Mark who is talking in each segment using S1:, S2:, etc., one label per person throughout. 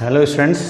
S1: Hello students,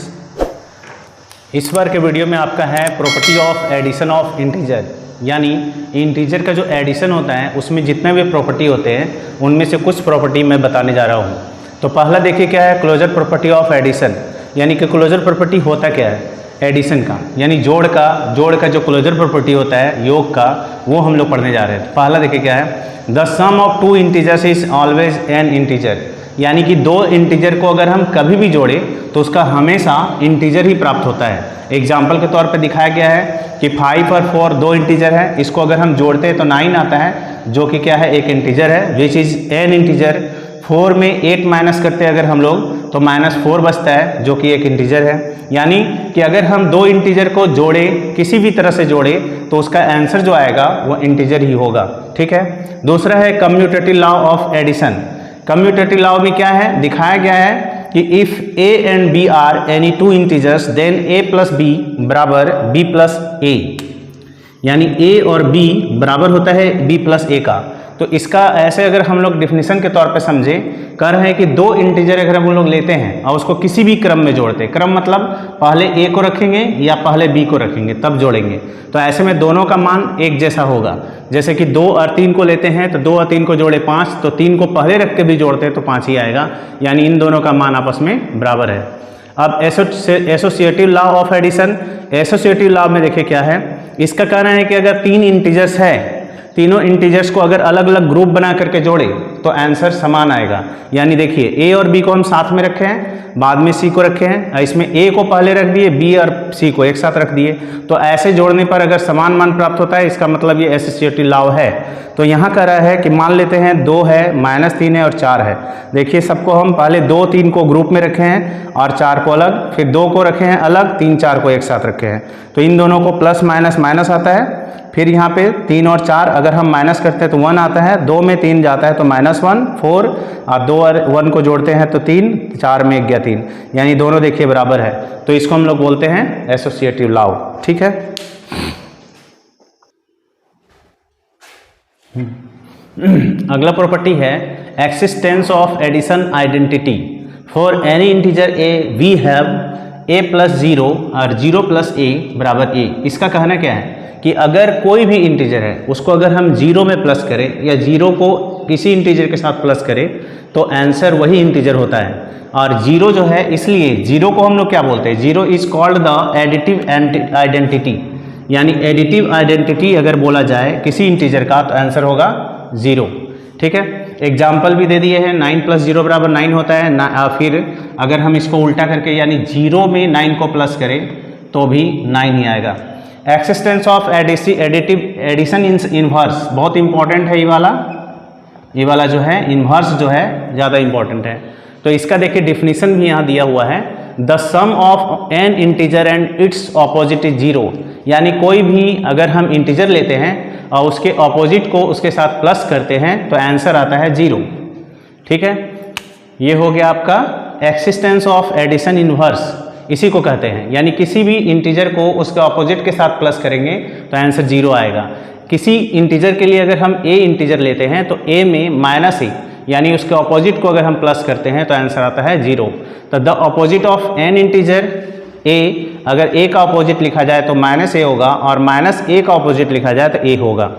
S1: इस बार के video में आपका है property of addition of integer. यानी इंटीजर का जो एडिशन होता है उसमें जितने भी प्रॉपर्टी होते हैं उनमें से कुछ प्रॉपर्टी मैं बताने जा रहा हूँ। तो पहला देखिए क्या है, क्लोजर प्रॉपर्टी ऑफ एडिशन। यानी कि क्लोजर प्रॉपर्टी होता क्या है एडिशन का, यानी जोड़ का जो क्लोजर प्रॉपर्टी होता है योग का, वो हम लोग पढ़ने जा रहे हैं। तो पहला देखिए क्या है, the sum of two integers is always an integer. यानी कि दो इंटीजर को अगर हम कभी भी जोड़ें तो उसका हमेशा इंटीजर ही प्राप्त होता है। एग्जाम्पल के तौर पे दिखाया गया है कि 5 और 4 दो इंटीजर है, इसको अगर हम जोड़ते हैं तो 9 आता है, जो कि क्या है एक इंटीजर है, विच इज एन इंटीजर। 4 में 8 माइनस करते हैं अगर हम लोग तो -4 बचता है, जो कि एक इंटीजर है। यानी कि अगर हम दो इंटीजर को जोड़ें, किसी भी तरह से जोड़ें, तो उसका आंसर जो आएगा वो इंटीजर ही होगा। ठीक है। दूसरा है commutative law of addition. Commutative law में क्या है, दिखाया गया है कि if a and b are any two integers then a plus b बराबर b प्लस a। यानी a और b बराबर होता है b प्लस a का। तो इसका ऐसे अगर हम लोग डिफिनीशन के तौर पे समझे, कर रहे हैं कि दो इंटीजर अगर हम लोग लेते हैं और उसको किसी भी क्रम में जोड़ते हैं, क्रम मतलब पहले a को रखेंगे या पहले b को रखेंगे तब जोड़ेंगे, तो ऐसे में दोनों का मान एक जैसा होगा। जैसे कि 2 और 3 को लेते हैं तो 2 और 3 को जोड़े 5, तो 3 को पहले रख के भी जोड़ते हैं तो 5 ही आएगा। यानी इन दोनों का मान आपस में बराबर है। अब associative law of addition. Associative law में देखिए क्या है, इसका कहना है कि अगर 3 इंटीजर्स है, तीनों इंटीजर्स को अगर अलग अलग ग्रुप बना करके जोड़े तो आंसर समान आएगा। यानी देखिए a और b को हम साथ में रखे हैं, बाद में c को रखे हैं, इसमें a को पहले रख दिए, b और c को एक साथ रख दिए, तो ऐसे जोड़ने पर अगर समान मान प्राप्त होता है, इसका मतलब ये एसोसिएटिव लॉ है। तो यहाँ कह रहा है कि मान लेते हैं 2 है, -3 है और 4 है। देखिए सबको हम पहले 2 3 को ग्रुप में रखे हैं और 4 को अलग, फिर 2 को रखे हैं अलग, 3 4 को एक साथ रखे हैं, तो इन दोनों को प्लस माइनस माइनस आता है। फिर यहाँ पे 3 और 4 अगर हम माइनस करते हैं तो 1 आता है, 2 में 3 जाता है तो -1 4, और 2 और 1 को जोड़ते हैं तो 3, 4 में 1 गया 3, यानी दोनों देखिए बराबर है। तो इसको हम लोग बोलते हैं एसोसिएटिव लॉ। ठीक है। अगला प्रॉपर्टी है existence of addition identity. For any integer a we have a plus 0 और 0 प्लस a बराबर a। इसका कहना क्या है कि अगर कोई भी इंटीजर है उसको अगर हम 0 में प्लस करें या 0 को किसी इंटीजर के साथ प्लस करें तो आंसर वही इंटीजर होता है। और 0 जो है, इसलिए 0 को हम लोग क्या बोलते हैं, 0 is called the additive identity. यानी एडिटिव आइडेंटिटी अगर बोला जाए किसी इंटीजर का तो आंसर होगा 0। ठीक है। एग्जाम्पल भी दे दिए हैं, 9 प्लस 0 बराबर 9 होता है। फिर अगर हम इसको उल्टा करके यानी 0 में 9 को प्लस करें तो भी 9 ही आएगा। एक्सिस्टेंस ऑफ एडिशन इनवर्स, बहुत इंपॉर्टेंट है ये वाला जो है इनवर्स जो है ज़्यादा इंपॉर्टेंट है। तो इसका देखिए डिफिनीशन भी यहाँ दिया हुआ है, the sum of an integer and its opposite is 0। यानी कोई भी अगर हम इंटीजर लेते हैं और उसके ऑपोजिट को उसके साथ प्लस करते हैं तो आंसर आता है 0। ठीक है। ये हो गया आपका एक्सिस्टेंस ऑफ एडिशन इनवर्स, इसी को कहते हैं। यानी किसी भी इंटीजर को उसके ऑपोजिट के साथ प्लस करेंगे तो आंसर 0 आएगा। किसी इंटीजर के लिए अगर हम a इंटीजर लेते हैं तो a में -a यानी उसके ऑपोजिट को अगर हम प्लस करते हैं तो आंसर आता है 0। तो the opposite of an integer a, अगर a का ऑपोजिट लिखा जाए तो -a होगा और -a का ऑपोजिट लिखा जाए तो a होगा।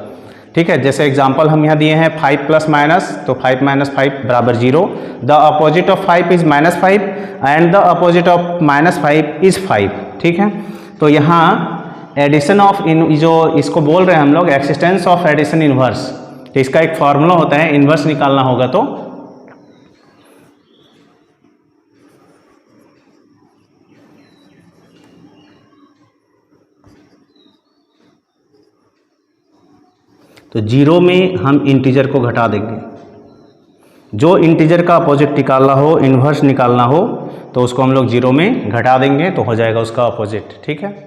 S1: ठीक है। जैसे एग्जांपल हम यहाँ दिए हैं 5 प्लस माइनस, तो 5 - 5 बराबर 0। The opposite of 5 is -5 and the opposite of -5 is 5। ठीक है। तो यहाँ एडिशन ऑफ जो इसको बोल रहे हैं हम लोग एक्सिस्टेंस ऑफ एडिशन इनवर्स, तो इसका एक फॉर्मूला होता है, इनवर्स निकालना होगा तो 0 में हम इंटीजर को घटा देंगे। जो इंटीजर का अपोजिट निकालना हो, इनवर्स निकालना हो, तो उसको हम लोग 0 में घटा देंगे तो हो जाएगा उसका अपोजिट। ठीक है।